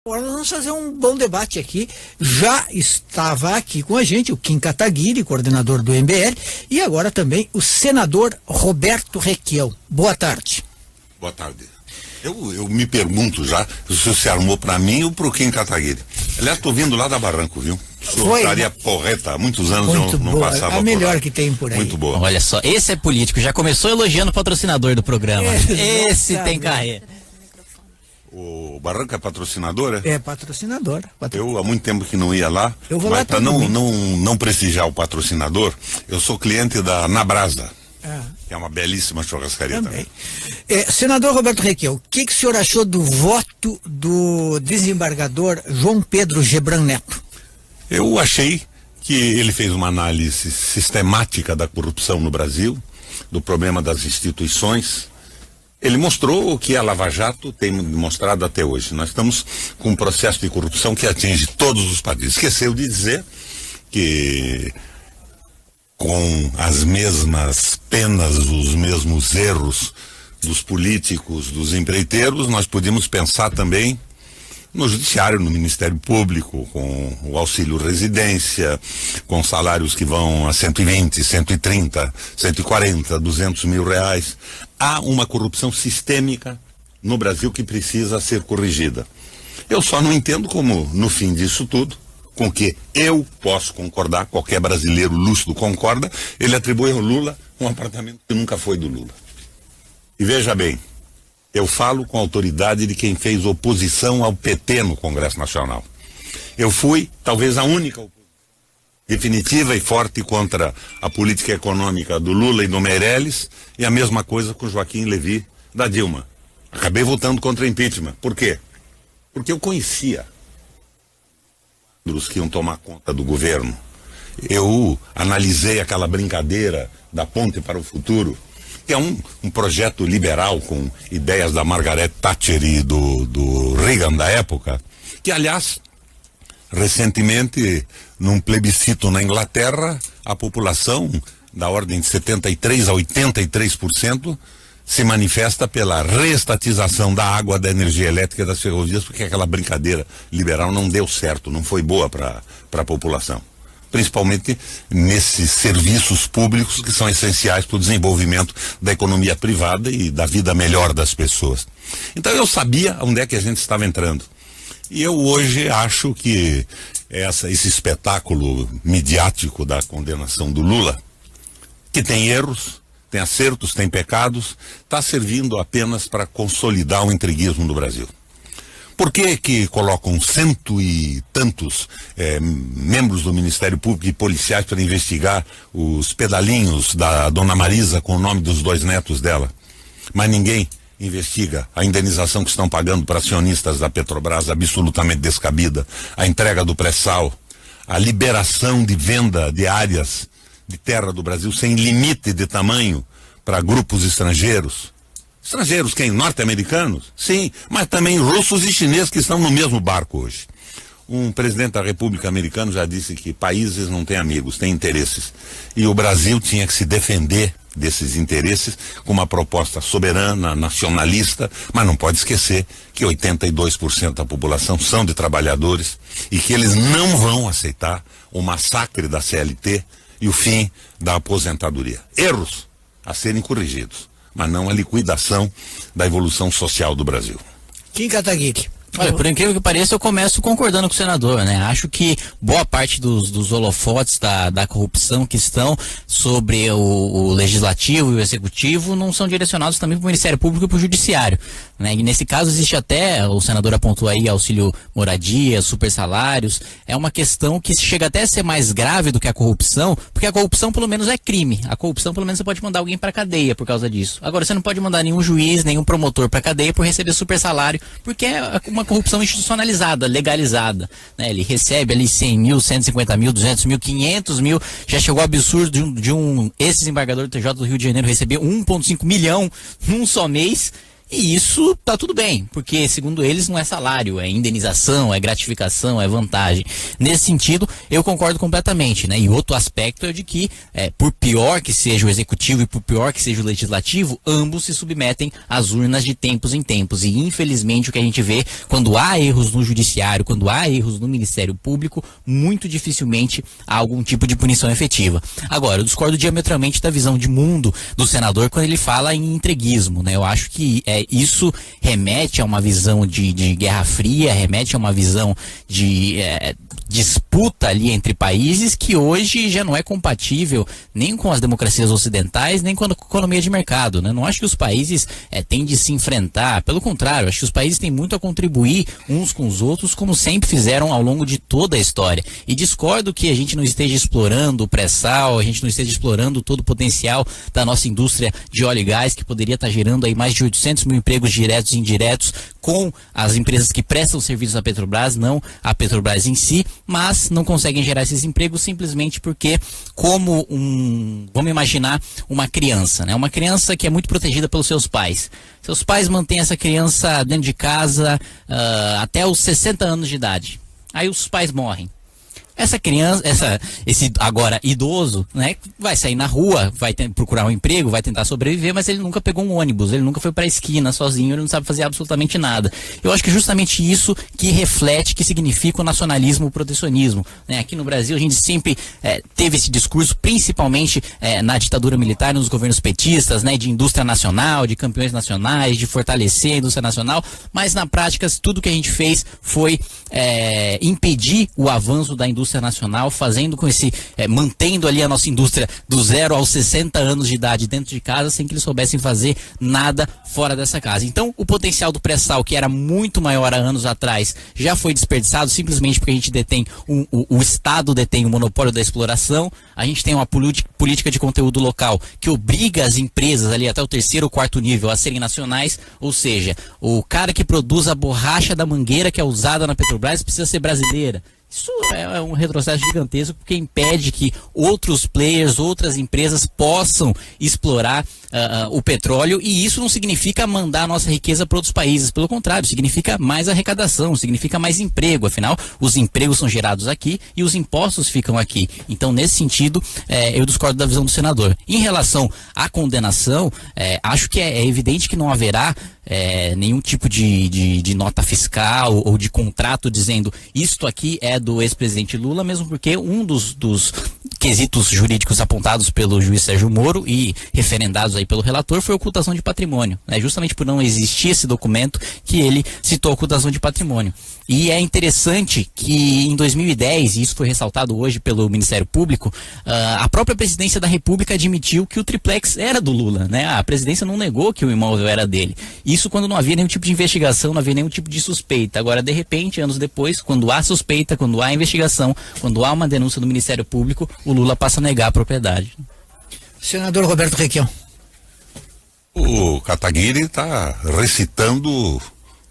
Agora nós vamos fazer um bom debate aqui. Já estava aqui com a gente o Kim Kataguiri, coordenador do MBL, e agora também o senador Roberto Requião. Boa tarde. Boa tarde. Eu me pergunto já se o senhor se armou para mim ou para o Kim Kataguiri. Aliás, estou vindo lá da Barranco, viu? Estaria porreta. Há muitos anos eu não passava por lá. A melhor que tem por aí. Muito boa. Olha só, esse é político. Já começou elogiando o patrocinador do programa. Esse tem carreira. O Barranco é patrocinador, é? É patrocinador. Eu há muito tempo que não ia lá. Eu vou lá para não prestigiar o patrocinador, eu sou cliente da Nabrasa, que é uma belíssima churrascaria também. Senador Roberto Requião, o que o senhor achou do voto do desembargador João Pedro Gebran Neto? Eu achei que ele fez uma análise sistemática da corrupção no Brasil, do problema das instituições. Ele mostrou o que a Lava Jato tem mostrado até hoje. Nós estamos com um processo de corrupção que atinge todos os países. Esqueceu de dizer que com as mesmas penas, os mesmos erros dos políticos, dos empreiteiros, nós podíamos pensar também no judiciário, no Ministério Público, com o auxílio residência, com salários que vão a 120, 130, 140, 200 mil reais. Há uma corrupção sistêmica no Brasil que precisa ser corrigida. Eu só não entendo como, no fim disso tudo, com que eu posso concordar, qualquer brasileiro lúcido concorda, ele atribui ao Lula um apartamento que nunca foi do Lula. E veja bem, eu falo com a autoridade de quem fez oposição ao PT no Congresso Nacional. Eu fui, talvez, a única definitiva e forte contra a política econômica do Lula e do Meirelles, e a mesma coisa com Joaquim Levy da Dilma. Acabei votando contra impeachment. Por quê? Porque eu conhecia os que iam tomar conta do governo. Eu analisei aquela brincadeira da ponte para o futuro, que é um projeto liberal com ideias da Margaret Thatcher e do Reagan da época, que, aliás, recentemente, num plebiscito na Inglaterra, a população, da ordem de 73% a 83%, se manifesta pela reestatização da água, da energia elétrica e das ferrovias, porque aquela brincadeira liberal não deu certo, não foi boa para a população. Principalmente nesses serviços públicos que são essenciais para o desenvolvimento da economia privada e da vida melhor das pessoas. Então eu sabia onde é que a gente estava entrando. E eu hoje acho que esse espetáculo midiático da condenação do Lula, que tem erros, tem acertos, tem pecados, está servindo apenas para consolidar o entreguismo no Brasil. Por que colocam cento e tantos membros do Ministério Público e policiais para investigar os pedalinhos da dona Marisa com o nome dos 2 netos dela? Mas ninguém investiga a indenização que estão pagando para acionistas da Petrobras, absolutamente descabida, a entrega do pré-sal, a liberação de venda de áreas de terra do Brasil sem limite de tamanho para grupos estrangeiros. Estrangeiros quem? Norte-americanos? Sim, mas também russos e chineses que estão no mesmo barco hoje. Um presidente da República Americana já disse que países não têm amigos, têm interesses. E o Brasil tinha que se defender desses interesses com uma proposta soberana, nacionalista, mas não pode esquecer que 82% da população são de trabalhadores e que eles não vão aceitar o massacre da CLT e o fim da aposentadoria. Erros a serem corrigidos, mas não a liquidação da evolução social do Brasil. Kim Kataguiri. Olha, por incrível que pareça, eu começo concordando com o senador, né? Acho que boa parte dos holofotes da corrupção que estão sobre o legislativo e o executivo não são direcionados também para o Ministério Público e para o Judiciário, né? E nesse caso existe até, o senador apontou aí, auxílio moradia, super salários, é uma questão que chega até a ser mais grave do que a corrupção, porque a corrupção pelo menos é crime, a corrupção pelo menos você pode mandar alguém para cadeia por causa disso. Agora você não pode mandar nenhum juiz, nenhum promotor para cadeia por receber super salário, porque é uma corrupção institucionalizada, legalizada, né? Ele recebe ali 100 mil, 150 mil, 200 mil, 500 mil, já chegou ao absurdo de um ex-desembargador do TJ do Rio de Janeiro receber 1,5 milhão num só mês. E isso tá tudo bem, porque segundo eles não é salário, é indenização, é gratificação, é vantagem. Nesse sentido, eu concordo completamente, né? E outro aspecto é de que, por pior que seja o executivo e por pior que seja o legislativo, ambos se submetem às urnas de tempos em tempos. E infelizmente o que a gente vê, quando há erros no judiciário, quando há erros no Ministério Público, muito dificilmente há algum tipo de punição efetiva. Agora, eu discordo diametralmente da visão de mundo do senador quando ele fala em entreguismo, né? Eu acho que isso remete a uma visão de Guerra Fria, remete a uma visão de disputa ali entre países que hoje já não é compatível nem com as democracias ocidentais, nem com a economia de mercado, né? Não acho que os países têm de se enfrentar, pelo contrário, acho que os países têm muito a contribuir uns com os outros, como sempre fizeram ao longo de toda a história. E discordo que a gente não esteja explorando o pré-sal, a gente não esteja explorando todo o potencial da nossa indústria de óleo e gás, que poderia estar gerando aí mais de 800 mil empregos diretos e indiretos com as empresas que prestam serviços à Petrobras, não a Petrobras em si, mas não conseguem gerar esses empregos simplesmente porque, vamos imaginar uma criança, né? Uma criança que é muito protegida pelos seus pais. Seus pais mantêm essa criança dentro de casa até os 60 anos de idade. Aí os pais morrem. Essa criança, esse agora idoso, né, vai sair na rua, vai procurar um emprego, vai tentar sobreviver, mas ele nunca pegou um ônibus, ele nunca foi para a esquina sozinho, ele não sabe fazer absolutamente nada. Eu acho que justamente isso que reflete, que significa o nacionalismo, o protecionismo, né? Aqui no Brasil a gente sempre teve esse discurso, principalmente na ditadura militar, nos governos petistas, né, de indústria nacional, de campeões nacionais, de fortalecer a indústria nacional, mas na prática tudo que a gente fez foi impedir o avanço da indústria nacional, fazendo com mantendo ali a nossa indústria do 0 aos 60 anos de idade dentro de casa, sem que eles soubessem fazer nada fora dessa casa. Então, o potencial do pré-sal, que era muito maior há anos atrás, já foi desperdiçado simplesmente porque a gente detém, o Estado detém o monopólio da exploração, a gente tem uma política de conteúdo local que obriga as empresas ali até o 3º ou 4º nível a serem nacionais, ou seja, o cara que produz a borracha da mangueira que é usada na Petrobras precisa ser brasileira. Isso é um retrocesso gigantesco porque impede que outros players, outras empresas possam explorar o petróleo, e isso não significa mandar a nossa riqueza para outros países, pelo contrário, significa mais arrecadação, significa mais emprego, afinal os empregos são gerados aqui e os impostos ficam aqui. Então, nesse sentido, eu discordo da visão do senador. Em relação à condenação, acho que é evidente que não haverá nenhum tipo de nota fiscal ou de contrato dizendo isto aqui é do ex-presidente Lula, mesmo porque um dos quesitos jurídicos apontados pelo juiz Sérgio Moro e referendados aí pelo relator foi ocultação de patrimônio, né? Justamente por não existir esse documento que ele citou ocultação de patrimônio. E é interessante que em 2010, e isso foi ressaltado hoje pelo Ministério Público, a própria presidência da República admitiu que o triplex era do Lula, né? A presidência não negou que o imóvel era dele. Isso quando não havia nenhum tipo de investigação, não havia nenhum tipo de suspeita. Agora, de repente, anos depois, quando há suspeita, quando há investigação, quando há uma denúncia do Ministério Público, o Lula passa a negar a propriedade. Senador Roberto Requião. O Kataguiri está recitando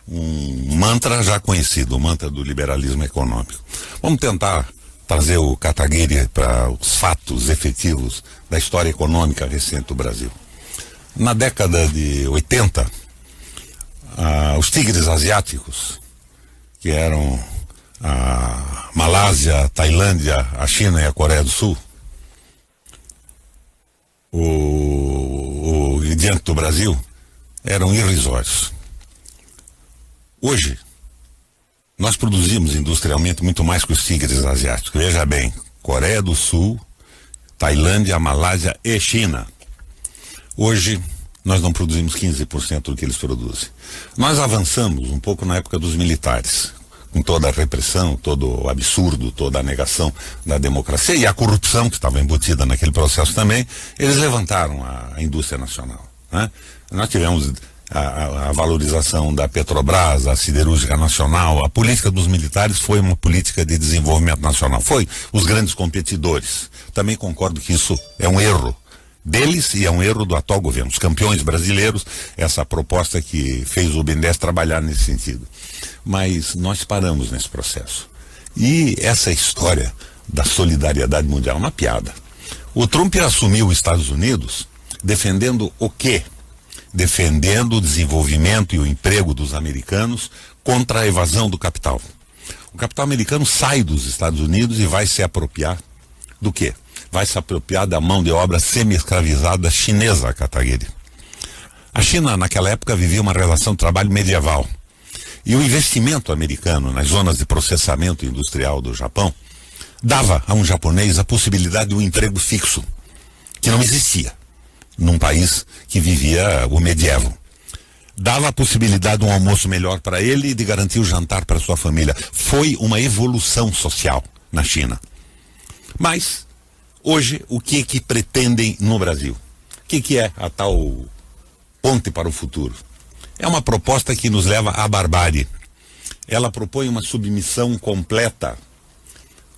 um mantra já conhecido, o mantra do liberalismo econômico. Vamos tentar trazer o Kataguiri para os fatos efetivos da história econômica recente do Brasil. Na década de 80, os tigres asiáticos, que eram a Malásia, a Tailândia, a China e a Coreia do Sul, e diante do Brasil, eram irrisórios. Hoje, nós produzimos industrialmente muito mais que os tigres asiáticos. Veja bem, Coreia do Sul, Tailândia, Malásia e China. Hoje, nós não produzimos 15% do que eles produzem. Nós avançamos um pouco na época dos militares, com toda a repressão, todo o absurdo, toda a negação da democracia e a corrupção que estava embutida naquele processo também. Eles levantaram a indústria nacional, né? Nós tivemos a valorização da Petrobras, a siderúrgica nacional. A política dos militares foi uma política de desenvolvimento nacional, foi os grandes competidores. Também concordo que isso é um erro deles e é um erro do atual governo, os campeões brasileiros, essa proposta que fez o BNDES trabalhar nesse sentido. Mas nós paramos nesse processo. E essa história da solidariedade mundial é uma piada. O Trump assumiu os Estados Unidos defendendo o quê? defendendo o desenvolvimento e o emprego dos americanos contra a evasão do capital. O capital americano sai dos Estados Unidos e vai se apropriar do quê? Vai se apropriar da mão de obra semi-escravizada chinesa, Kataguiri. A China, naquela época, vivia uma relação de trabalho medieval. E o investimento americano nas zonas de processamento industrial do Japão dava a um japonês a possibilidade de um emprego fixo, que não existia num país que vivia o medievo. Dava a possibilidade de um almoço melhor para ele e de garantir o jantar para sua família. Foi uma evolução social na China. Mas, hoje, o que pretendem no Brasil? O que é a tal ponte para o futuro? É uma proposta que nos leva à barbárie. Ela propõe uma submissão completa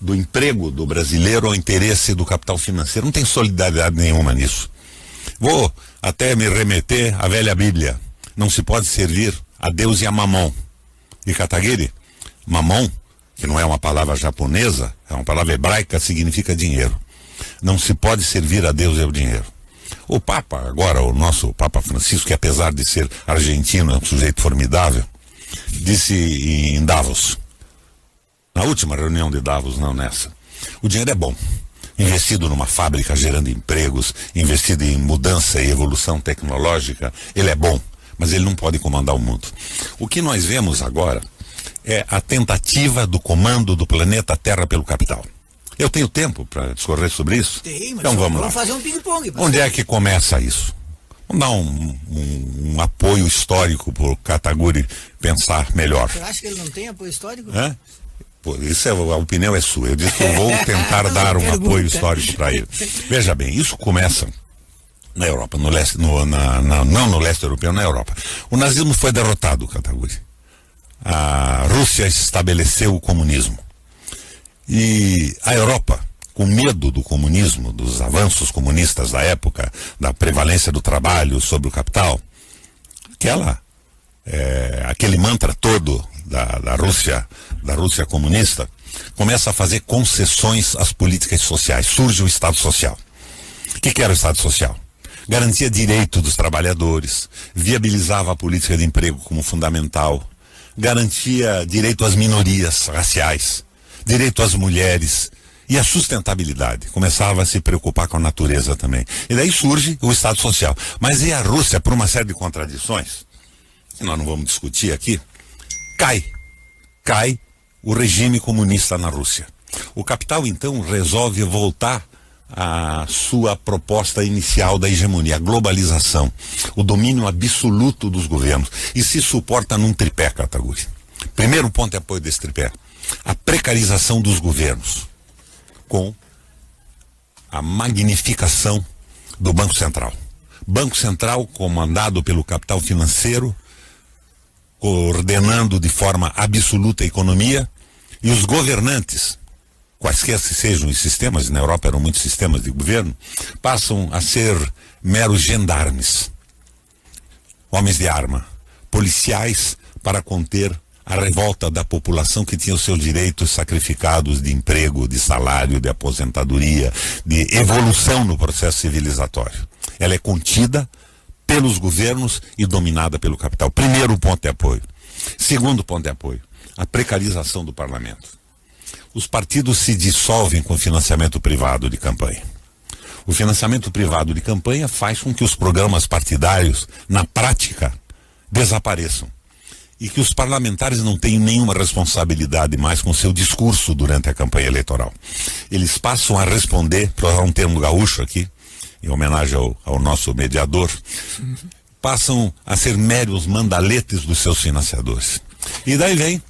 do emprego do brasileiro ao interesse do capital financeiro. Não tem solidariedade nenhuma nisso. Vou até me remeter à velha Bíblia. Não se pode servir a Deus e a Mamon. E Kataguiri, Mamon, que não é uma palavra japonesa, é uma palavra hebraica, significa dinheiro. Não se pode servir a Deus e ao dinheiro. O Papa, agora o nosso Papa Francisco, que apesar de ser argentino, é um sujeito formidável, disse em Davos, na última reunião de Davos, não nessa, o dinheiro é bom. Investido numa fábrica gerando empregos, investido em mudança e evolução tecnológica, ele é bom, mas ele não pode comandar o mundo. O que nós vemos agora é a tentativa do comando do planeta Terra pelo capital. Eu tenho tempo para discorrer sobre isso? Tem, mas então vamos lá. Fazer um ping-pong. Onde é que começa isso? Vamos dar um apoio histórico para o Kataguiri pensar melhor. Você acha que ele não tem apoio histórico? É? Pô, isso a opinião é sua. Eu disse que eu vou tentar dar um apoio histórico para ele. Veja bem, isso começa na Europa, no leste, não no leste europeu, na Europa. O nazismo foi derrotado, Kataguiri. A Rússia estabeleceu o comunismo. E a Europa, com medo do comunismo, dos avanços comunistas da época, da prevalência do trabalho sobre o capital, aquele mantra todo da Rússia comunista, começa a fazer concessões às políticas sociais. Surge o Estado Social. O que era o Estado Social? Garantia direito dos trabalhadores, viabilizava a política de emprego como fundamental, garantia direito às minorias raciais, direito às mulheres e a sustentabilidade. Começava a se preocupar com a natureza também. E daí surge o Estado Social. Mas e a Rússia, por uma série de contradições, que nós não vamos discutir aqui, cai o regime comunista na Rússia. O capital, então, resolve voltar à sua proposta inicial da hegemonia, a globalização, o domínio absoluto dos governos. E se suporta num tripé, Kataguiri. Primeiro ponto de apoio desse tripé: a precarização dos governos, com a magnificação do Banco Central. Banco Central comandado pelo capital financeiro, coordenando de forma absoluta a economia, e os governantes, quaisquer que sejam os sistemas, na Europa eram muitos sistemas de governo, passam a ser meros gendarmes, homens de arma, policiais para conter a revolta da população que tinha os seus direitos sacrificados de emprego, de salário, de aposentadoria, de evolução no processo civilizatório. Ela é contida pelos governos e dominada pelo capital. Primeiro ponto de apoio. Segundo ponto de apoio: a precarização do parlamento. Os partidos se dissolvem com financiamento privado de campanha. O financiamento privado de campanha faz com que os programas partidários, na prática, desapareçam. E que os parlamentares não tenham nenhuma responsabilidade mais com seu discurso durante a campanha eleitoral. Eles passam a responder, para usar um termo gaúcho aqui, em homenagem ao nosso mediador, passam a ser meros mandaletes dos seus financiadores. E daí vem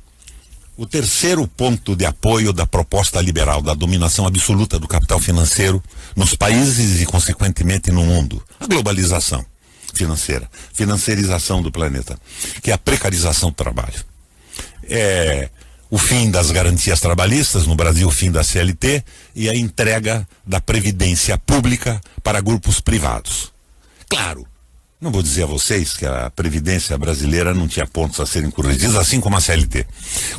o terceiro ponto de apoio da proposta liberal, da dominação absoluta do capital financeiro nos países e, consequentemente, no mundo: a globalização financeira, financiarização do planeta, que é a precarização do trabalho. É o fim das garantias trabalhistas, no Brasil o fim da CLT, e a entrega da previdência pública para grupos privados. Claro, Não vou dizer a vocês que a Previdência brasileira não tinha pontos a serem corrigidos, assim como a CLT.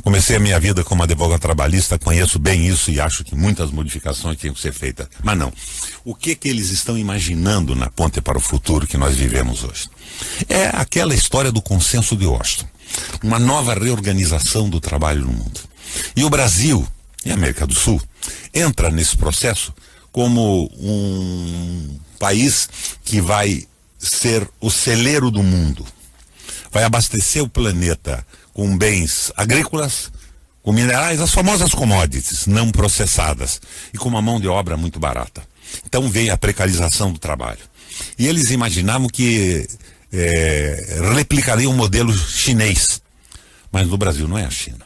Comecei a minha vida como advogado trabalhista, conheço bem isso e acho que muitas modificações tinham que ser feitas. Mas não. O que eles estão imaginando na ponte para o futuro que nós vivemos hoje? É aquela história do consenso de Washington. Uma nova reorganização do trabalho no mundo. E o Brasil e a América do Sul entra nesse processo como um país que vai ser o celeiro do mundo. Vai abastecer o planeta com bens agrícolas, com minerais, as famosas commodities não processadas e com uma mão de obra muito barata. Então vem a precarização do trabalho. E eles imaginavam que replicariam o modelo chinês. Mas no Brasil não é a China.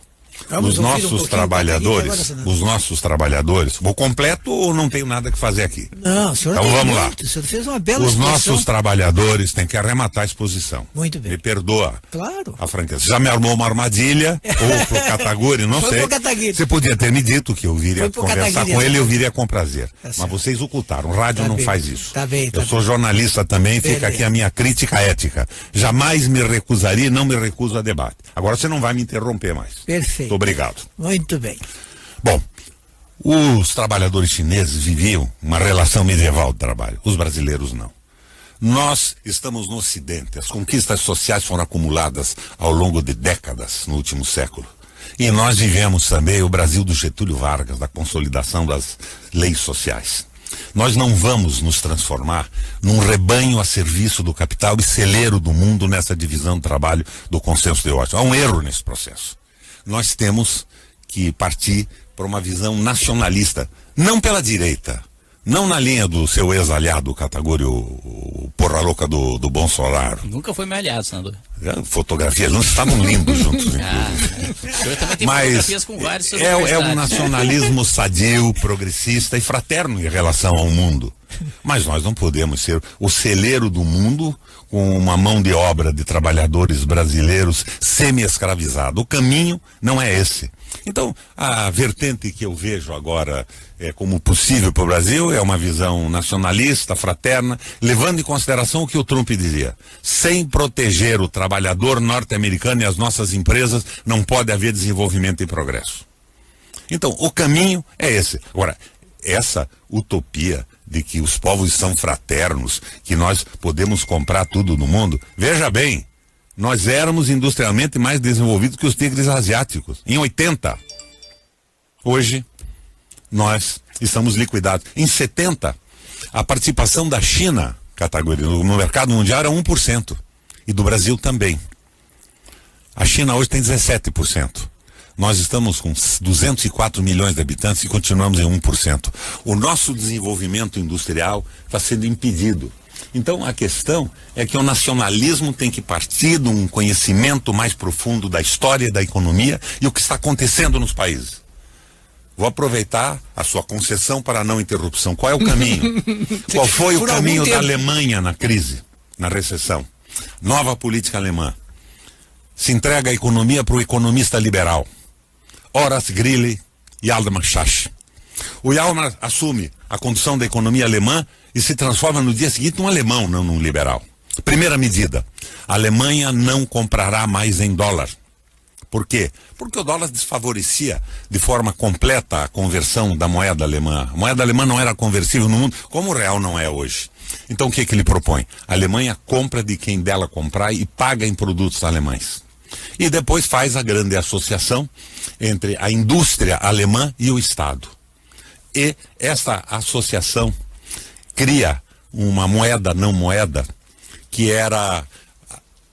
Os nossos trabalhadores, vou completo ou não tenho nada que fazer aqui? Não, o senhor então vamos lá. O senhor fez uma bela Os exposição. nossos trabalhadores têm que arrematar a exposição. Muito bem. Me perdoa. Claro. A franqueza. Já me armou uma armadilha, ou pro Kataguri, não Foi sei. pro Kataguri. Você podia ter me dito que eu viria conversar Kataguri, com ele e eu viria com prazer. Tá. Mas vocês ocultaram. O rádio não bem. faz isso. Tá bem, tá eu sou bem. jornalista também, fica Beleza. aqui a minha crítica ética. Jamais me recusaria e não me recuso a debate. Agora você não vai me interromper mais. Perfeito. Muito obrigado. Muito bem. Bom, os trabalhadores chineses viviam uma relação medieval de trabalho. Os brasileiros não. Nós estamos no Ocidente. As conquistas sociais foram acumuladas ao longo de décadas no último século. E nós vivemos também o Brasil do Getúlio Vargas, da consolidação das leis sociais. Nós não vamos nos transformar num rebanho a serviço do capital e celeiro do mundo nessa divisão do trabalho do consenso de Washington. Há um erro nesse processo. Nós temos que partir para uma visão nacionalista, não pela direita, não na linha do seu ex-aliado, o Kataguri, o porra louca do Bolsonaro. Nunca foi meu aliado, senador. Fotografias, não estavam lindos juntos, inclusive. O senhor também tem Mas fotografias com vários sobre é um nacionalismo sadio, progressista e fraterno em relação ao mundo. Mas nós não podemos ser o celeiro do mundo com uma mão de obra de trabalhadores brasileiros semi-escravizados. O caminho não é esse. Então, a vertente que eu vejo agora como possível para o Brasil é uma visão nacionalista, fraterna, levando em consideração o que o Trump dizia. Sem proteger o trabalhador norte-americano e as nossas empresas, não pode haver desenvolvimento e progresso. Então, o caminho é esse. Agora, essa utopia de que os povos são fraternos, que nós podemos comprar tudo no mundo, veja bem, nós éramos industrialmente mais desenvolvidos que os tigres asiáticos, em 80. Hoje, nós estamos liquidados. Em 70, a participação da China, Kataguri, no mercado mundial era 1%. E do Brasil também. A China hoje tem 17%. Nós estamos com 204 milhões de habitantes e continuamos em 1%. O nosso desenvolvimento industrial está sendo impedido. Então a questão é que o nacionalismo tem que partir de um conhecimento mais profundo da história e da economia e o que está acontecendo nos países. Vou aproveitar a sua concessão para a não interrupção. Qual é o caminho? Qual foi o caminho da Alemanha na crise, na recessão? Nova política alemã. Se entrega a economia para o economista liberal. Horace Greeley e Hjalmar Schacht. O Hjalmar assume a condução da economia alemã e se transforma no dia seguinte num alemão, não num liberal. Primeira medida, a Alemanha não comprará mais em dólar. Por quê? Porque o dólar desfavorecia de forma completa a conversão da moeda alemã. A moeda alemã não era conversível no mundo, como o real não é hoje. Então o que ele propõe? A Alemanha compra de quem dela comprar e paga em produtos alemães. E depois faz a grande associação entre a indústria alemã e o Estado. E essa associação cria uma moeda não moeda, que era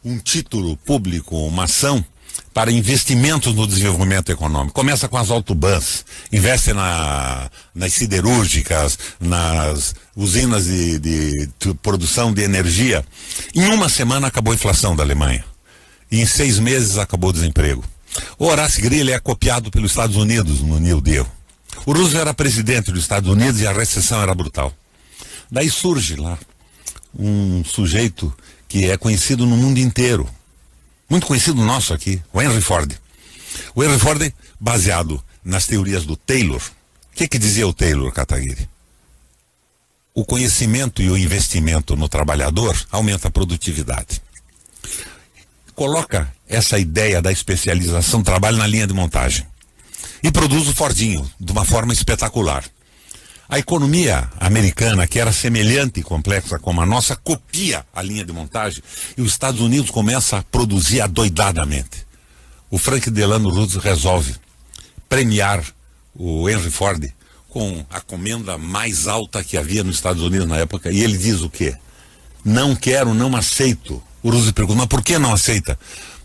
um título público, uma ação para investimentos no desenvolvimento econômico. Começa com as autobans, investe nas siderúrgicas, nas usinas de produção de energia. Em uma semana acabou a inflação da Alemanha. E em 6 meses acabou o desemprego. O Horace Greeley é copiado pelos Estados Unidos no New Deal. O Roosevelt era presidente dos Estados Unidos e a recessão era brutal. Daí surge lá um sujeito que é conhecido no mundo inteiro, muito conhecido nosso aqui, o Henry Ford. O Henry Ford, baseado nas teorias do Taylor. O que dizia o Taylor, Katagiri? o conhecimento e o investimento no trabalhador aumenta a produtividade. Coloca essa ideia da especialização do trabalho na linha de montagem e produz o Fordinho de uma forma espetacular. A economia americana, que era semelhante e complexa como a nossa, copia a linha de montagem e os Estados Unidos começa a produzir adoidadamente. O Frank Delano Roosevelt resolve premiar o Henry Ford com a comenda mais alta que havia nos Estados Unidos na época, e ele diz o quê? Não quero, não aceito. O Roosevelt pergunta, mas por que não aceita?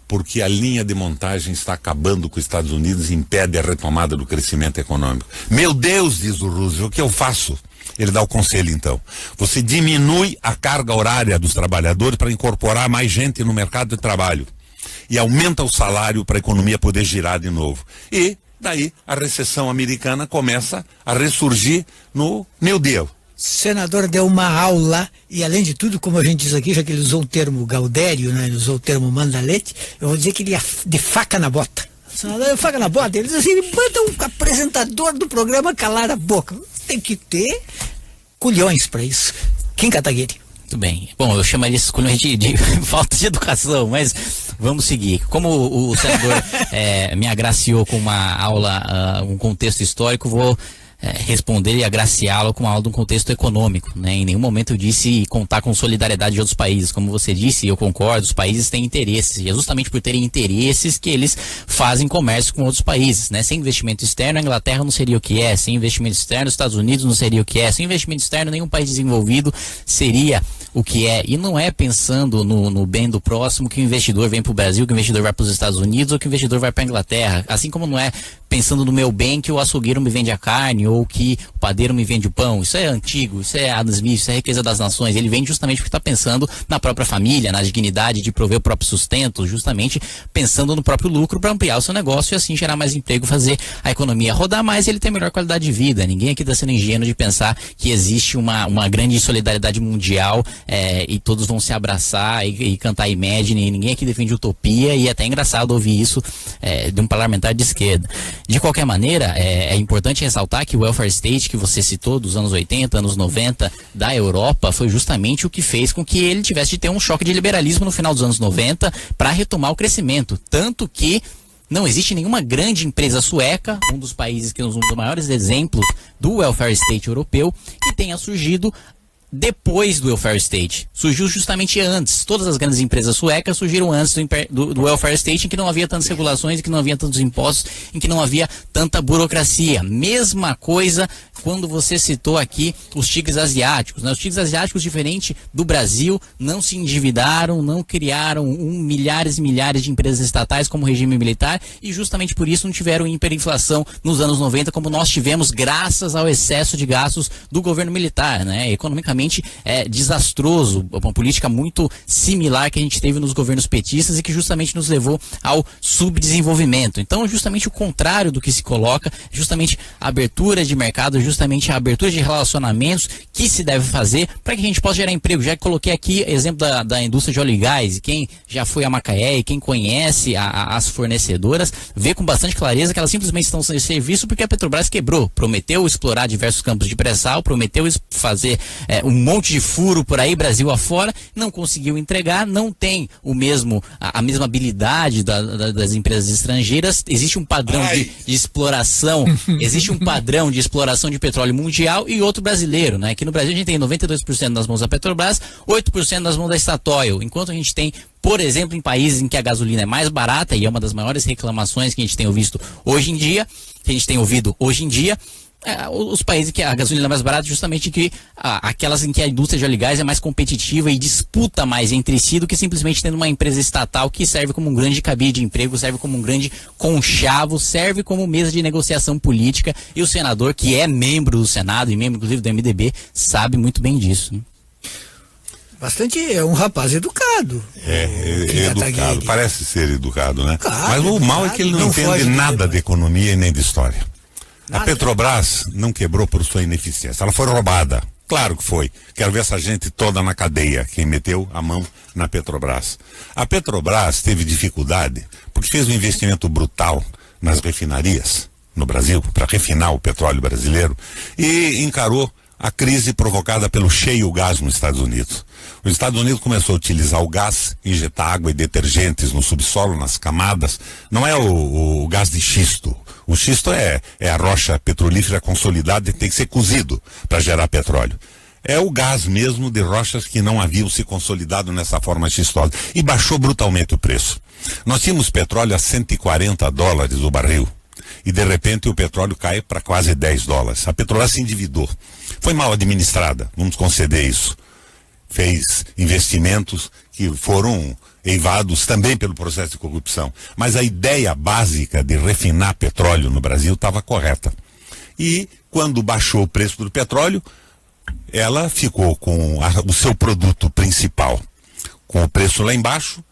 Porque a linha de montagem está acabando com os Estados Unidos e impede a retomada do crescimento econômico. Meu Deus, diz o Roosevelt, o que eu faço? Ele dá o conselho então. Você diminui a carga horária dos trabalhadores para incorporar mais gente no mercado de trabalho. E aumenta o salário para a economia poder girar de novo. E daí a recessão americana começa a ressurgir no New Deal. Senador deu uma aula e, além de tudo, como a gente diz aqui, já que ele usou o termo gaudério, né, ele usou o termo manda-leite, eu vou dizer que ele ia de faca na bota. Senador, faca na bota. Ele diz assim, ele manda um apresentador do programa calar a boca. Tem que ter culhões para isso. Kim Kataguiri. Muito bem. Bom, eu chamaria isso de falta de educação, mas vamos seguir. Como o senador me agraciou com uma aula, um contexto histórico, vou responder e agraciá-lo com uma aula de um contexto econômico, né? Em nenhum momento eu disse contar com solidariedade de outros países. Como você disse, eu concordo, os países têm interesses, e é justamente por terem interesses que eles fazem comércio com outros países, né? Sem investimento externo, a Inglaterra não seria o que é, sem investimento externo, os Estados Unidos não seria o que é, sem investimento externo, nenhum país desenvolvido seria o que é. E não é pensando no bem do próximo que o investidor vem para o Brasil, que o investidor vai para os Estados Unidos ou que o investidor vai para a Inglaterra. Assim como não é pensando no meu bem que o açougueiro me vende a carne ou que o padeiro me vende o pão. Isso é antigo, isso é Adam Smith, isso é riqueza das nações. Ele vende justamente porque está pensando na própria família, na dignidade de prover o próprio sustento, justamente pensando no próprio lucro para ampliar o seu negócio e assim gerar mais emprego, fazer a economia rodar mais e ele ter melhor qualidade de vida. Ninguém aqui está sendo ingênuo de pensar que existe uma grande solidariedade mundial e todos vão se abraçar e cantar Imagine, e ninguém aqui defende utopia, e é até engraçado ouvir isso de um parlamentar de esquerda. De qualquer maneira, é importante ressaltar que o welfare state que você citou dos anos 80, anos 90 da Europa foi justamente o que fez com que ele tivesse de ter um choque de liberalismo no final dos anos 90 para retomar o crescimento. Tanto que não existe nenhuma grande empresa sueca, um dos países que é um dos maiores exemplos do welfare state europeu, que tenha surgido depois do welfare state. Surgiu justamente antes. Todas as grandes empresas suecas surgiram antes do welfare state, em que não havia tantas regulações, em que não havia tantos impostos, em que não havia tanta burocracia. Mesma coisa quando você citou aqui os tigres asiáticos, né? Os tigres asiáticos, diferente do Brasil, não se endividaram, não criaram milhares e milhares de empresas estatais como regime militar, e justamente por isso não tiveram hiperinflação nos anos 90 como nós tivemos graças ao excesso de gastos do governo militar, né? Economicamente é desastroso, uma política muito similar que a gente teve nos governos petistas e que justamente nos levou ao subdesenvolvimento. Então, justamente o contrário do que se coloca, justamente a abertura de mercado, justamente a abertura de relacionamentos que se deve fazer para que a gente possa gerar emprego. Já que coloquei aqui exemplo da indústria de óleo e gás, e quem já foi a Macaé e quem conhece as fornecedoras, vê com bastante clareza que elas simplesmente estão sem serviço porque a Petrobras quebrou, prometeu explorar diversos campos de pré-sal, prometeu fazer um monte de furo por aí, Brasil afora, não conseguiu entregar, não tem a mesma habilidade das empresas estrangeiras, existe um padrão de exploração, existe um padrão de exploração de petróleo mundial e outro brasileiro, né? Aqui no Brasil a gente tem 92% nas mãos da Petrobras, 8% nas mãos da Statoil, enquanto a gente tem, por exemplo, em países em que a gasolina é mais barata, e é uma das maiores reclamações que a gente tem ouvido hoje em dia, os países em que a gasolina é mais barata, justamente aquelas em que a indústria de óleo e gás é mais competitiva e disputa mais entre si do que simplesmente tendo uma empresa estatal que serve como um grande cabide de emprego, serve como um grande conchavo, serve como mesa de negociação política, e o senador, que é membro do Senado e membro inclusive do MDB, sabe muito bem disso, né? É um rapaz educado. Educado, parece ser educado, né? Claro, mas o mal é que ele não entende nada de economia e nem de história. A Petrobras não quebrou por sua ineficiência, ela foi roubada. Claro que foi. Quero ver essa gente toda na cadeia, quem meteu a mão na Petrobras. A Petrobras teve dificuldade porque fez um investimento brutal nas refinarias no Brasil, para refinar o petróleo brasileiro, e encarou a crise provocada pelo shale gas nos Estados Unidos. Os Estados Unidos começou a utilizar o gás, injetar água e detergentes no subsolo, nas camadas. Não é o gás de xisto. O xisto é a rocha petrolífera consolidada e tem que ser cozido para gerar petróleo. É o gás mesmo de rochas que não haviam se consolidado nessa forma xistosa. E baixou brutalmente o preço. Nós tínhamos petróleo a $140 o barril. E de repente o petróleo cai para quase $10. A Petrobras se endividou. Foi mal administrada, vamos conceder isso. Fez investimentos que foram eivados também pelo processo de corrupção. Mas a ideia básica de refinar petróleo no Brasil estava correta. E quando baixou o preço do petróleo, ela ficou com o seu produto principal com o preço lá embaixo,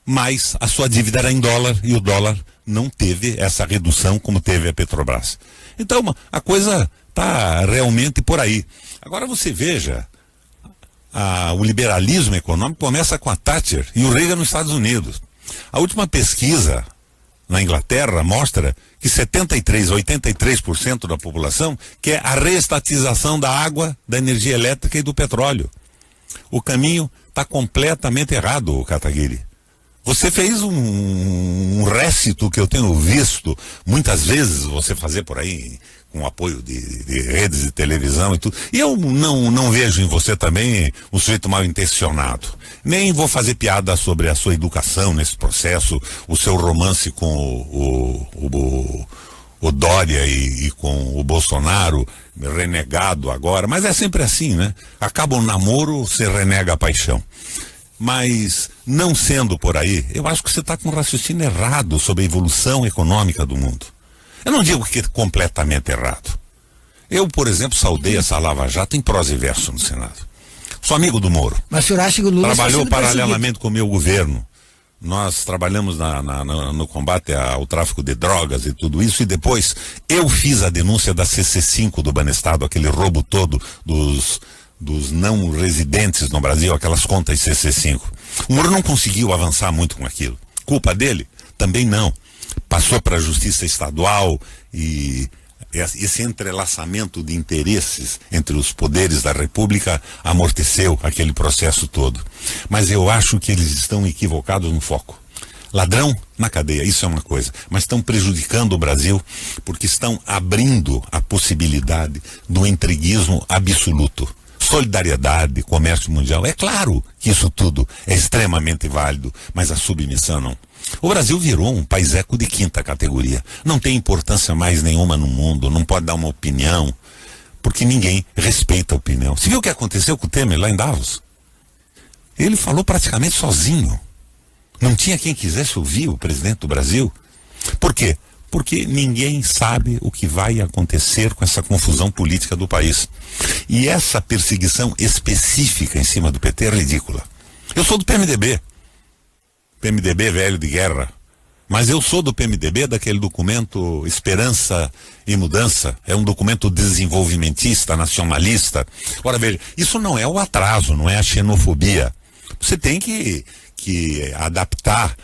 mas a sua dívida era em dólar e o dólar não teve essa redução como teve a Petrobras. Então a coisa está realmente por aí. Agora você veja, o liberalismo econômico começa com a Thatcher e o Reagan nos Estados Unidos. A última pesquisa na Inglaterra mostra que 73% a 83% da população quer a reestatização da água, da energia elétrica e do petróleo. O caminho está completamente errado, Kataguiri. Você fez um récito que eu tenho visto muitas vezes você fazer por aí, com apoio de redes de televisão e tudo. E eu não vejo em você também um sujeito mal intencionado. Nem vou fazer piada sobre a sua educação nesse processo, o seu romance com o Dória e com o Bolsonaro, renegado agora. Mas é sempre assim, né? Acaba o namoro, você renega a paixão. Mas, não sendo por aí, eu acho que você está com um raciocínio errado sobre a evolução econômica do mundo. Eu não digo que é completamente errado. Eu, por exemplo, saudei essa Lava Jato em prosa e verso no Senado. Sou amigo do Moro. Mas o senhor acha que o Lula trabalhou paralelamente com o meu governo. Nós trabalhamos no combate ao tráfico de drogas e tudo isso, e depois eu fiz a denúncia da CC5 do Banestado, aquele roubo todo dos não residentes no Brasil, aquelas contas CC5. O Moro não conseguiu avançar muito com aquilo. Culpa dele? Também não. Passou para a Justiça Estadual e esse entrelaçamento de interesses entre os poderes da República amorteceu aquele processo todo. Mas eu acho que eles estão equivocados no foco. Ladrão na cadeia, isso é uma coisa, mas estão prejudicando o Brasil porque estão abrindo a possibilidade do entreguismo absoluto. Solidariedade, comércio mundial, é claro que isso tudo é extremamente válido, mas a submissão não. O Brasil virou um país eco de quinta categoria, não tem importância mais nenhuma no mundo, não pode dar uma opinião, porque ninguém respeita a opinião. Você viu o que aconteceu com o Temer lá em Davos? Ele falou praticamente sozinho, não tinha quem quisesse ouvir o presidente do Brasil. Por quê? Porque ninguém sabe o que vai acontecer com essa confusão política do país. E essa perseguição específica em cima do PT é ridícula. Eu sou do PMDB. PMDB velho de guerra. Mas eu sou do PMDB daquele documento Esperança e Mudança. É um documento desenvolvimentista, nacionalista. Ora, veja, isso não é o atraso, não é a xenofobia. Você tem que adaptar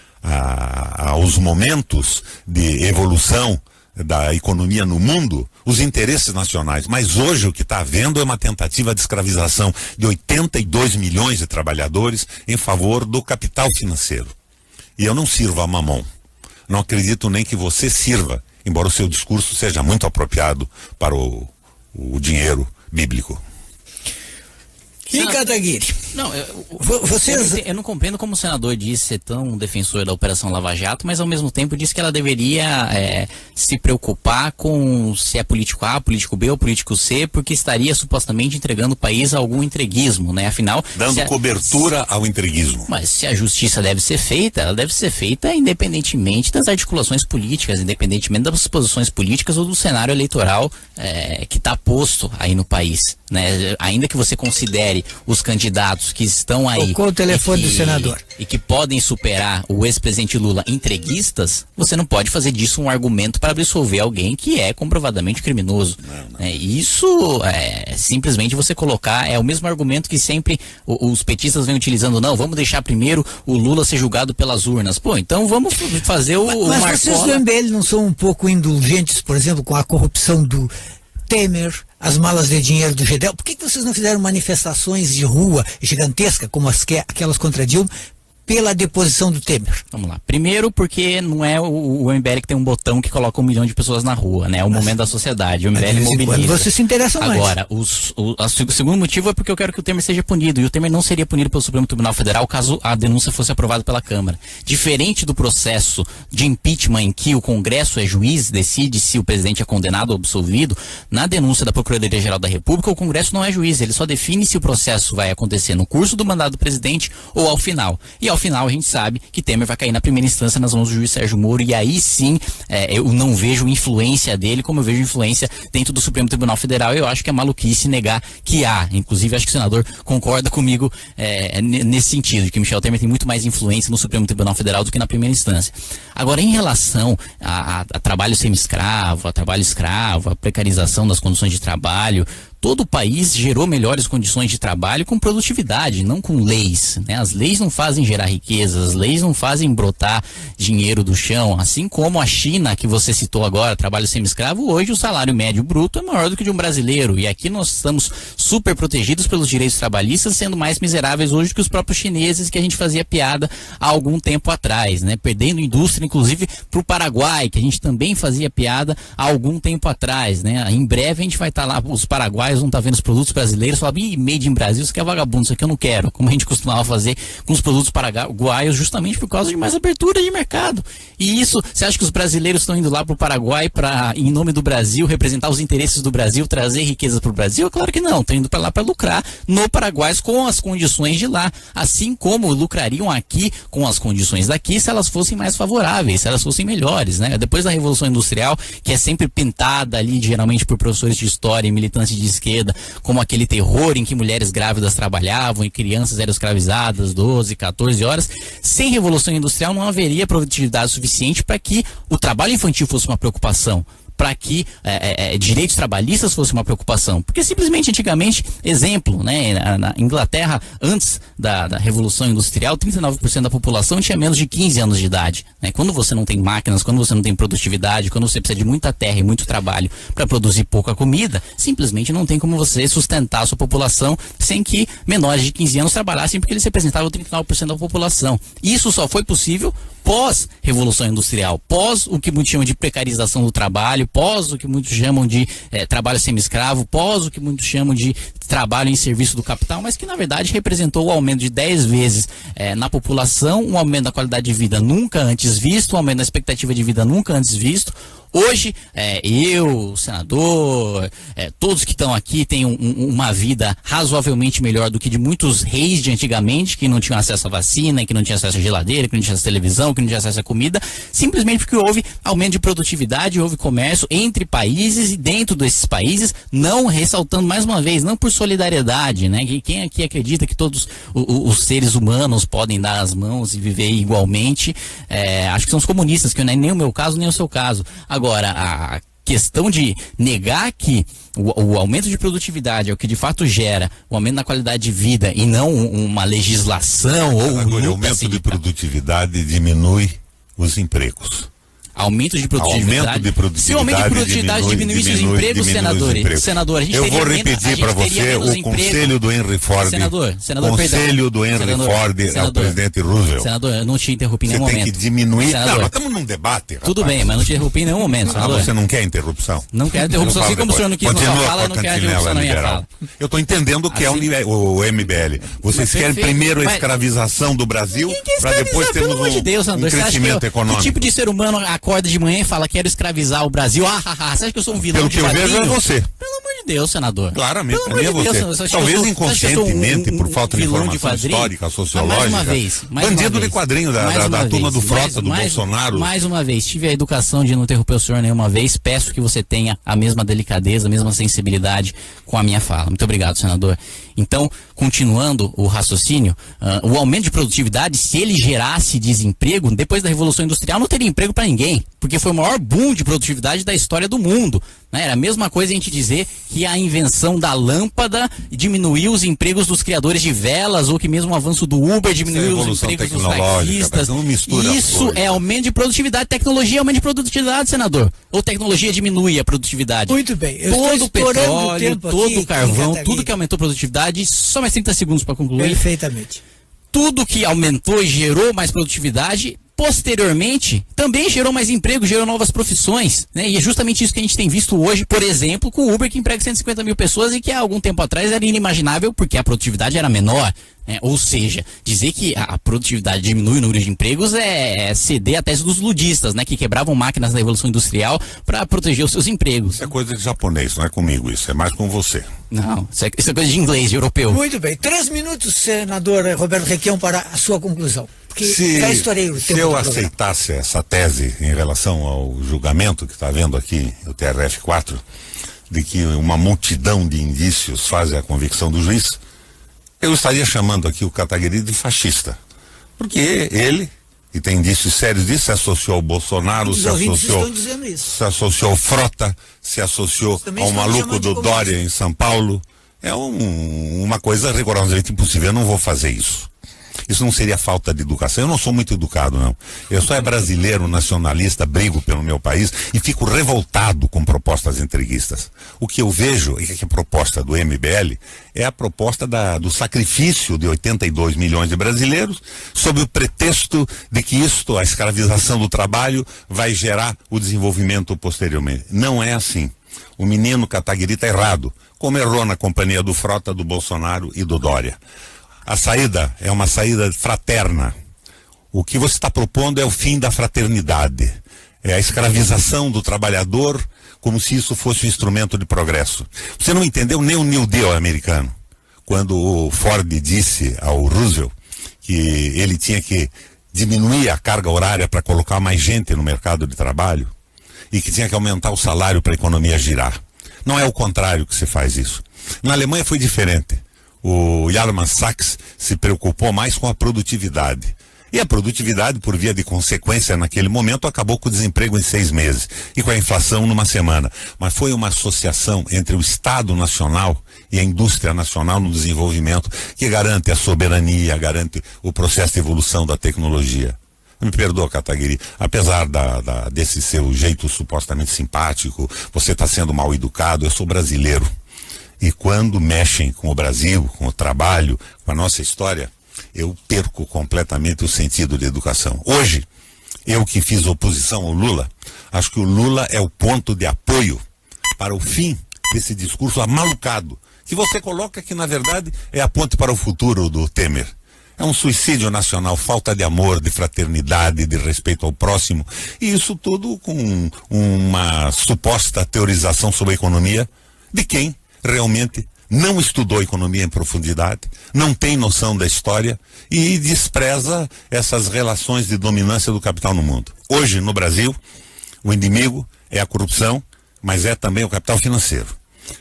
aos momentos de evolução da economia no mundo, os interesses nacionais. Mas hoje o que está havendo é uma tentativa de escravização de 82 milhões de trabalhadores em favor do capital financeiro. E eu não sirvo a mamão. Não acredito nem que você sirva, embora o seu discurso seja muito apropriado para o dinheiro bíblico. E Kataguiri? Não, eu não compreendo como o senador disse ser tão defensor da Operação Lava Jato, mas ao mesmo tempo disse que ela deveria se preocupar com se é político A, político B ou político C, porque estaria supostamente entregando o país a algum entreguismo, né? Afinal... Dando cobertura ao entreguismo. Mas se a justiça deve ser feita, ela deve ser feita independentemente das articulações políticas, independentemente das posições políticas ou do cenário eleitoral que está posto aí no país, né? Ainda que você considere os candidatos que estão aí... Tocou o telefone do senador. E que podem superar o ex-presidente Lula entreguistas, você não pode fazer disso um argumento para absolver alguém que é comprovadamente criminoso. Não. Isso simplesmente você colocar, é o mesmo argumento que sempre os petistas vêm utilizando. Não, vamos deixar primeiro o Lula ser julgado pelas urnas. Pô, então vamos fazer o Mas vocês também não são um pouco indulgentes, por exemplo, com a corrupção do Temer, as malas de dinheiro do Gedel. Por que vocês não fizeram manifestações de rua gigantescas, como aquelas contra Dilma, pela deposição do Temer? Vamos lá. Primeiro, porque não é o MBL que tem um botão que coloca 1 milhão de pessoas na rua, né? É o momento da sociedade. O MBL mobiliza. Você se interessa mais. Agora, o segundo motivo é porque eu quero que o Temer seja punido. E o Temer não seria punido pelo Supremo Tribunal Federal caso a denúncia fosse aprovada pela Câmara. Diferente do processo de impeachment em que o Congresso é juiz, decide se o presidente é condenado ou absolvido, na denúncia da Procuradoria-Geral da República, o Congresso não é juiz. Ele só define se o processo vai acontecer no curso do mandato do presidente ou ao final. E ao final a gente sabe que Temer vai cair na primeira instância nas mãos do juiz Sérgio Moro, e aí sim eu não vejo influência dele como eu vejo influência dentro do Supremo Tribunal Federal. Eu acho que é maluquice negar que há. Inclusive acho que o senador concorda comigo nesse sentido, de que Michel Temer tem muito mais influência no Supremo Tribunal Federal do que na primeira instância. Agora, em relação a trabalho semi-escravo, a trabalho escravo, a precarização das condições de trabalho, todo o país gerou melhores condições de trabalho com produtividade, não com leis, né? As leis não fazem gerar riqueza, as leis não fazem brotar dinheiro do chão. Assim como a China, que você citou agora, trabalho semi-escravo, hoje o salário médio bruto é maior do que de um brasileiro. E aqui nós estamos super protegidos pelos direitos trabalhistas, sendo mais miseráveis hoje que os próprios chineses, que a gente fazia piada há algum tempo atrás, né? Perdendo indústria, inclusive, para o Paraguai, que a gente também fazia piada há algum tempo atrás, né? Em breve a gente vai estar lá, os paraguaios vão estar vendo os produtos brasileiros, falar, made in Brasil, isso aqui é vagabundo, isso aqui eu não quero, como a gente costumava fazer com os produtos paraguaios, justamente por causa de mais abertura de mercado. E isso, você acha que os brasileiros estão indo lá para o Paraguai para, em nome do Brasil, representar os interesses do Brasil, trazer riquezas para o Brasil? Claro que não, estão indo para lá para lucrar no Paraguai com as condições de lá, assim como lucrariam aqui com as condições daqui se elas fossem mais favoráveis, se elas fossem melhores, né? Depois da Revolução Industrial, que é sempre pintada ali, geralmente por professores de história e militantes de esquerda, como aquele terror em que mulheres grávidas trabalhavam e crianças eram escravizadas 12, 14 horas, sem Revolução Industrial não haveria produtividade suficiente para que o trabalho infantil fosse uma preocupação, para que direitos trabalhistas fosse uma preocupação. Porque simplesmente antigamente, exemplo, né, na Inglaterra, antes da Revolução Industrial, 39% da população tinha menos de 15 anos de idade, né? Quando você não tem máquinas, quando você não tem produtividade, quando você precisa de muita terra e muito trabalho para produzir pouca comida, simplesmente não tem como você sustentar a sua população sem que menores de 15 anos trabalhassem, porque eles representavam 39% da população. Isso só foi possível pós-Revolução Industrial, pós o que muitos chamam de precarização do trabalho, pós o que muitos chamam de trabalho semi-escravo, pós o que muitos chamam de trabalho em serviço do capital, mas que na verdade representou o aumento de 10 vezes na população, um aumento da qualidade de vida nunca antes visto, um aumento da expectativa de vida nunca antes visto. Hoje, eu, o senador, todos que estão aqui têm uma vida razoavelmente melhor do que de muitos reis de antigamente, que não tinham acesso à vacina, que não tinham acesso à geladeira, que não tinham acesso à televisão, que não tinham acesso à comida, simplesmente porque houve aumento de produtividade, houve comércio entre países e dentro desses países, não ressaltando mais uma vez, não por solidariedade, né? Quem aqui acredita que todos os seres humanos podem dar as mãos e viver igualmente, acho que são os comunistas, que não é nem o meu caso, nem o seu caso. Agora, a questão de negar que o aumento de produtividade é o que de fato gera o aumento da qualidade de vida e não uma legislação ou agora, o aumento de produtividade diminui os empregos. Aumento de produtividade. Se o aumento de produtividade diminuísse os empregos, senador, a gente eu vou repetir para você o conselho do Henry Ford. Senador, conselho do Henry Ford ao presidente Roosevelt. Senador, eu não te interrompi em nenhum momento. Você tem que diminuir. Senador, não, nós estamos num debate. Rapaz. Tudo bem, mas não te interrompi em nenhum momento. Senador. Você não quer interrupção? Não quero interrupção, assim como o senhor não quis na sua fala, eu não quero interrupção na minha fala. Eu estou entendendo o que assim, é o MBL. Vocês querem primeiro a escravização do Brasil para depois termos um crescimento econômico. Que tipo de ser humano acorda de manhã e fala, quero escravizar o Brasil? Você acha que eu sou um vilão? Pelo que eu vejo é você. Pelo amor de Deus, senador. Claramente, é você. Talvez inconscientemente, por falta de informação histórica, sociológica. Mais uma vez. Bandido de quadrinho da turma do Frota, do Bolsonaro. Mais uma vez, tive a educação de não interromper o senhor nenhuma vez. Peço que você tenha a mesma delicadeza, a mesma sensibilidade com a minha fala. Muito obrigado, senador. Então, continuando o raciocínio, o aumento de produtividade, se ele gerasse desemprego, depois da Revolução Industrial não teria emprego para ninguém, porque foi o maior boom de produtividade da história do mundo. né? Era a mesma coisa a gente dizer que a invenção da lâmpada diminuiu os empregos dos criadores de velas, ou que mesmo o avanço do Uber diminuiu os empregos dos taxistas. Isso é aumento de produtividade. Tecnologia é aumento de produtividade, senador. Ou tecnologia diminui a produtividade? Muito bem. Todo o petróleo, todo o carvão, tudo que aumentou a produtividade, só mais 30 segundos para concluir. Perfeitamente. Tudo que aumentou e gerou mais produtividade, posteriormente, também gerou mais emprego, gerou novas profissões, né? E é justamente isso que a gente tem visto hoje, por exemplo, com o Uber, que emprega 150 mil pessoas e que há algum tempo atrás era inimaginável porque a produtividade era menor. Ou seja, dizer que a produtividade diminui o número de empregos é ceder a tese dos ludistas, né? Que quebravam máquinas da Revolução Industrial para proteger os seus empregos. Isso é coisa de japonês, não é comigo isso, é mais com você. Não, isso é coisa de inglês, de europeu. Muito bem, 3 minutos, senador Roberto Requião, para a sua conclusão. Porque já estourei o tempo. Se eu aceitasse essa tese em relação ao julgamento que está havendo aqui, o TRF4, de que uma multidão de indícios fazem a convicção do juiz, eu estaria chamando aqui o Kataguiri de fascista. Porque ele, e tem indícios sérios disso, se associou ao Bolsonaro, se associou ao Frota, se associou ao maluco do Dória em São Paulo. É uma coisa rigorosamente impossível. Eu não vou fazer isso. Isso não seria falta de educação. Eu não sou muito educado, não. Eu sou brasileiro, nacionalista, brigo pelo meu país e fico revoltado com propostas entreguistas. O que eu vejo é que a proposta do MBL é a proposta do sacrifício de 82 milhões de brasileiros sob o pretexto de que isto, a escravização do trabalho, vai gerar o desenvolvimento posteriormente. Não é assim. O menino Kataguiri está errado, como errou na companhia do Frota, do Bolsonaro e do Dória. A saída é uma saída fraterna. O que você está propondo é o fim da fraternidade. É a escravização do trabalhador como se isso fosse um instrumento de progresso. Você não entendeu nem o New Deal americano. Quando o Ford disse ao Roosevelt que ele tinha que diminuir a carga horária para colocar mais gente no mercado de trabalho e que tinha que aumentar o salário para a economia girar. Não é o contrário que se faz isso. Na Alemanha foi diferente. O Goldman Sachs se preocupou mais com a produtividade. E a produtividade, por via de consequência, naquele momento, acabou com o desemprego em 6 meses e com a inflação numa semana. Mas foi uma associação entre o Estado Nacional e a indústria nacional no desenvolvimento que garante a soberania, garante o processo de evolução da tecnologia. Me perdoa, Kataguiri, apesar desse seu jeito supostamente simpático, você está sendo mal educado, eu sou brasileiro. E quando mexem com o Brasil, com o trabalho, com a nossa história, eu perco completamente o sentido de educação. Hoje, eu que fiz oposição ao Lula, acho que o Lula é o ponto de apoio para o fim desse discurso amalucado, que você coloca que, na verdade, é a ponte para o futuro do Temer. É um suicídio nacional, falta de amor, de fraternidade, de respeito ao próximo, e isso tudo com uma suposta teorização sobre a economia de quem realmente não estudou economia em profundidade, não tem noção da história e despreza essas relações de dominância do capital no mundo. Hoje, no Brasil, o inimigo é a corrupção, mas é também o capital financeiro.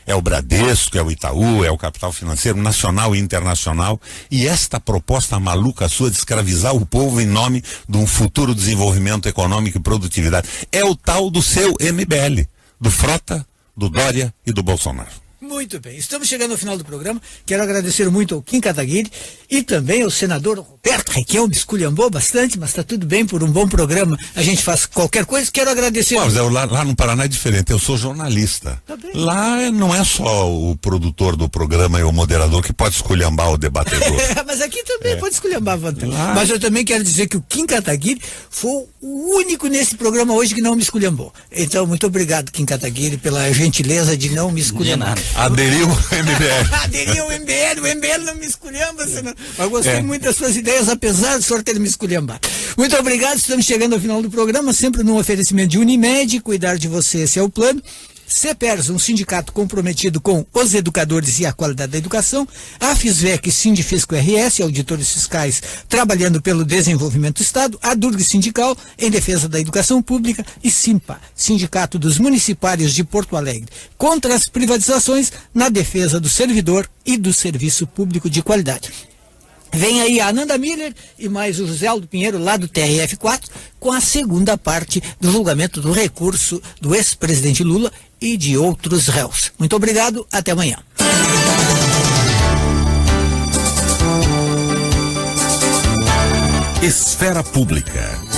É o Bradesco, é o Itaú, é o capital financeiro nacional e internacional. E esta proposta maluca sua de escravizar o povo em nome de um futuro desenvolvimento econômico e produtividade é o tal do seu MBL, do Frota, do Dória e do Bolsonaro. Muito bem, estamos chegando ao final do programa. Quero agradecer muito ao Kim Kataguiri e também ao senador Roberto Requião. Me esculhambou bastante, mas está tudo bem, por um bom programa a gente faz qualquer coisa. Quero agradecer. Mas lá no Paraná é diferente, eu sou jornalista. Tá bem. Lá não é só o produtor do programa e o moderador que pode esculhambar o debatedor. Mas aqui também pode esculhambar a vantagem. Mas eu também quero dizer que o Kim Kataguiri foi o único nesse programa hoje que não me esculhambou. Então, muito obrigado, Kim Kataguiri, pela gentileza de não me esculhambar. Aderiu o MBL. Aderiu o MBL não me esculhamba, senão. Mas gostei muito das suas ideias, apesar do senhor ter me esculhambado. Muito obrigado, estamos chegando ao final do programa, sempre num oferecimento de Unimed, cuidar de você, esse é o plano. CEPERS, um sindicato comprometido com os educadores e a qualidade da educação, a FISVEC, Sindifisco RS, auditores fiscais trabalhando pelo desenvolvimento do Estado, a DURG Sindical, em defesa da educação pública, e SIMPA, Sindicato dos Municipários de Porto Alegre, contra as privatizações, na defesa do servidor e do serviço público de qualidade. Vem aí a Ananda Miller e mais o José Aldo Pinheiro, lá do TRF4, com a segunda parte do julgamento do recurso do ex-presidente Lula e de outros réus. Muito obrigado, até amanhã. Esfera Pública.